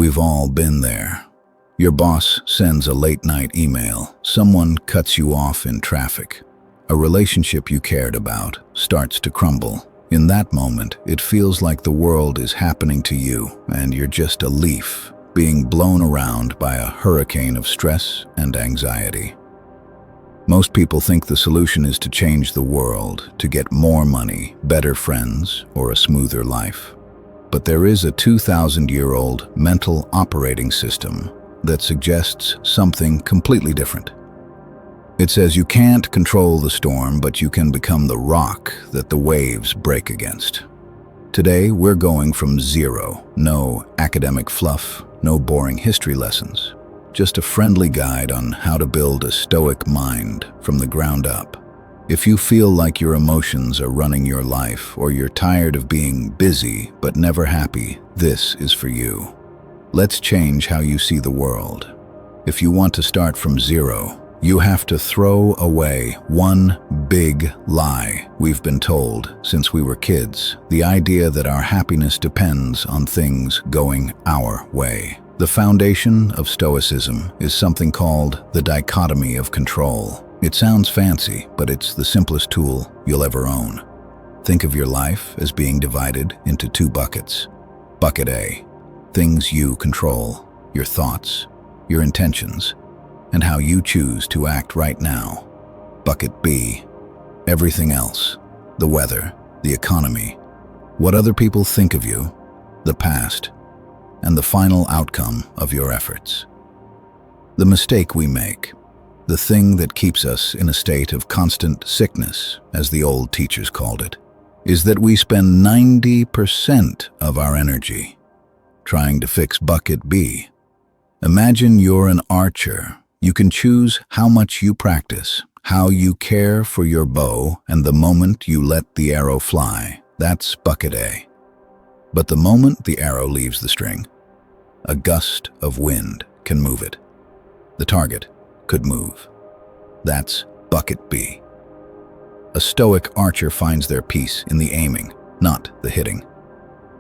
We've all been there. Your boss sends a late-night email, someone cuts you off in traffic. A relationship you cared about starts to crumble. In that moment, it feels like the world is happening to you and you're just a leaf being blown around by a hurricane of stress and anxiety. Most people think the solution is to change the world, to get more money, better friends, or a smoother life. But there is a 2,000-year-old mental operating system that suggests something completely different. It says you can't control the storm, but you can become the rock that the waves break against. Today, we're going from zero. No academic fluff, no boring history lessons. Just a friendly guide on how to build a stoic mind from the ground up. If you feel like your emotions are running your life, or you're tired of being busy but never happy, this is for you. Let's change how you see the world. If you want to start from zero, you have to throw away one big lie we've been told since we were kids, the idea that our happiness depends on things going our way. The foundation of Stoicism is something called the dichotomy of control. It sounds fancy, but it's the simplest tool you'll ever own. Think of your life as being divided into two buckets. Bucket A, things you control, your thoughts, your intentions, and how you choose to act right now. Bucket B, everything else, the weather, the economy, what other people think of you, the past, and the final outcome of your efforts. The mistake we make, the thing that keeps us in a state of constant sickness, as the old teachers called it, is that we spend 90% of our energy trying to fix bucket B. Imagine you're an archer. You can choose how much you practice, how you care for your bow, and the moment you let the arrow fly. That's bucket A. But the moment the arrow leaves the string, a gust of wind can move it. The target could move. That's bucket B. A stoic archer finds their peace in the aiming, not the hitting.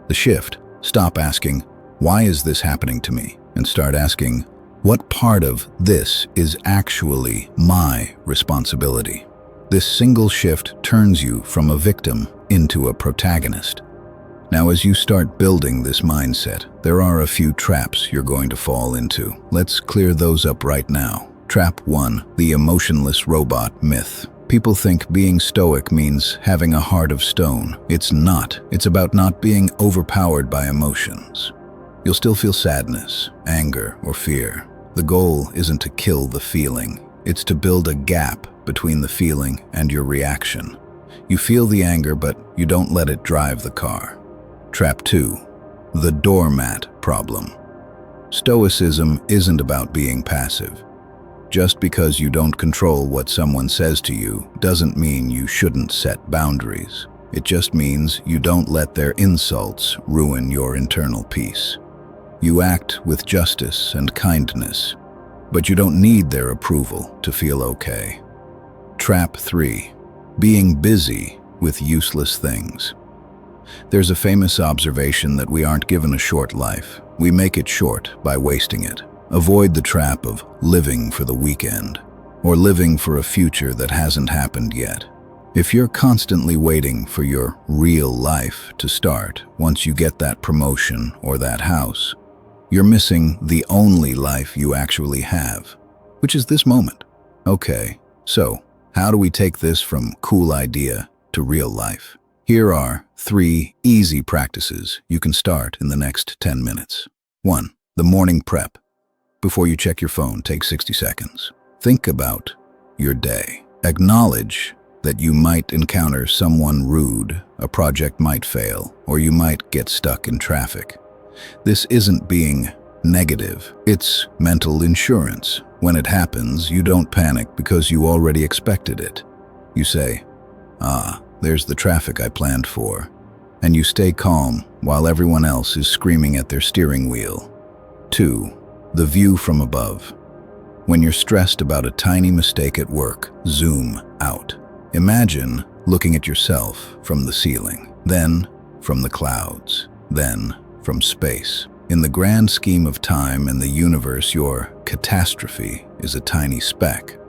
The shift, stop asking, "Why is this happening to me?" and start asking, "What part of this is actually my responsibility?" This single shift turns you from a victim into a protagonist. Now, as you start building this mindset, there are a few traps you're going to fall into. Let's clear those up right now. Trap 1, the emotionless robot myth. People think being stoic means having a heart of stone. It's not. It's about not being overpowered by emotions. You'll still feel sadness, anger, or fear. The goal isn't to kill the feeling. It's to build a gap between the feeling and your reaction. You feel the anger, but you don't let it drive the car. Trap 2, the doormat problem. Stoicism isn't about being passive. Just because you don't control what someone says to you doesn't mean you shouldn't set boundaries. It just means you don't let their insults ruin your internal peace. You act with justice and kindness, but you don't need their approval to feel okay. Trap 3, being busy with useless things. There's a famous observation that we aren't given a short life. We make it short by wasting it. Avoid the trap of living for the weekend or living for a future that hasn't happened yet. If you're constantly waiting for your real life to start once you get that promotion or that house, you're missing the only life you actually have, which is this moment. Okay, so how do we take this from cool idea to real life? Here are 3 easy practices you can start in the next 10 minutes. 1. The morning prep. Before you check your phone, take 60 seconds. Think about your day. Acknowledge that you might encounter someone rude, a project might fail, or you might get stuck in traffic. This isn't being negative, it's mental insurance. When it happens, you don't panic because you already expected it. You say, there's the traffic I planned for. And you stay calm while everyone else is screaming at their steering wheel. 2. The view from above. When you're stressed about a tiny mistake at work, zoom out. Imagine looking at yourself from the ceiling, then from the clouds, then from space. In the grand scheme of time and the universe, your catastrophe is a tiny speck.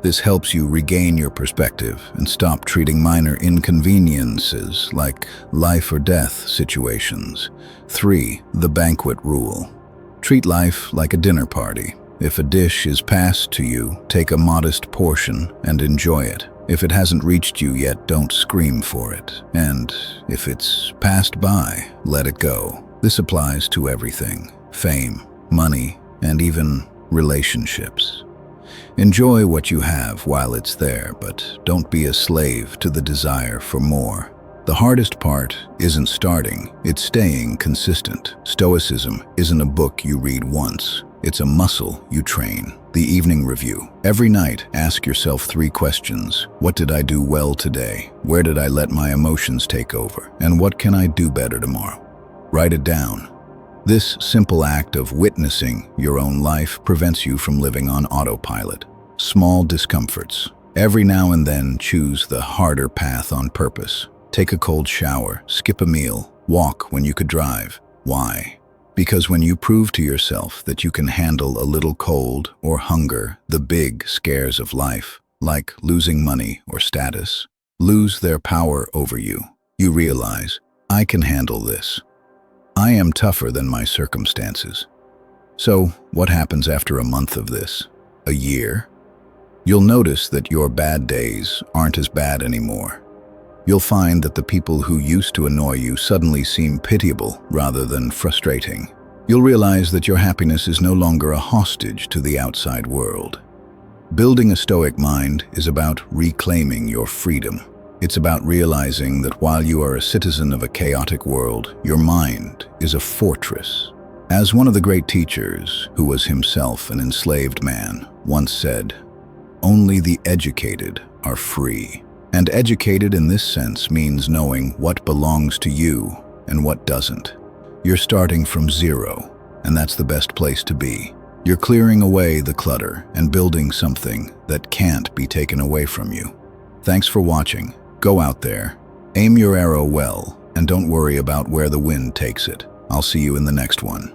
This helps you regain your perspective and stop treating minor inconveniences like life or death situations. 3. The banquet rule. Treat life like a dinner party. If a dish is passed to you, take a modest portion and enjoy it. If it hasn't reached you yet, don't scream for it. And if it's passed by, let it go. This applies to everything: fame, money, and even relationships. Enjoy what you have while it's there, but don't be a slave to the desire for more. The hardest part isn't starting, it's staying consistent. Stoicism isn't a book you read once. It's a muscle you train. The evening review. Every night, ask yourself 3 questions. What did I do well today? Where did I let my emotions take over? And what can I do better tomorrow? Write it down. This simple act of witnessing your own life prevents you from living on autopilot. Small discomforts. Every now and then, choose the harder path on purpose. Take a cold shower, skip a meal, walk when you could drive. Why? Because when you prove to yourself that you can handle a little cold or hunger, the big scares of life, like losing money or status, lose their power over you. You realize, I can handle this. I am tougher than my circumstances. So, what happens after a month of this? A year? You'll notice that your bad days aren't as bad anymore. You'll find that the people who used to annoy you suddenly seem pitiable rather than frustrating. You'll realize that your happiness is no longer a hostage to the outside world. Building a Stoic mind is about reclaiming your freedom. It's about realizing that while you are a citizen of a chaotic world, your mind is a fortress. As one of the great teachers, who was himself an enslaved man, once said, "Only the educated are free." And educated in this sense means knowing what belongs to you and what doesn't. You're starting from zero, and that's the best place to be. You're clearing away the clutter and building something that can't be taken away from you. Thanks for watching. Go out there, aim your arrow well, and don't worry about where the wind takes it. I'll see you in the next one.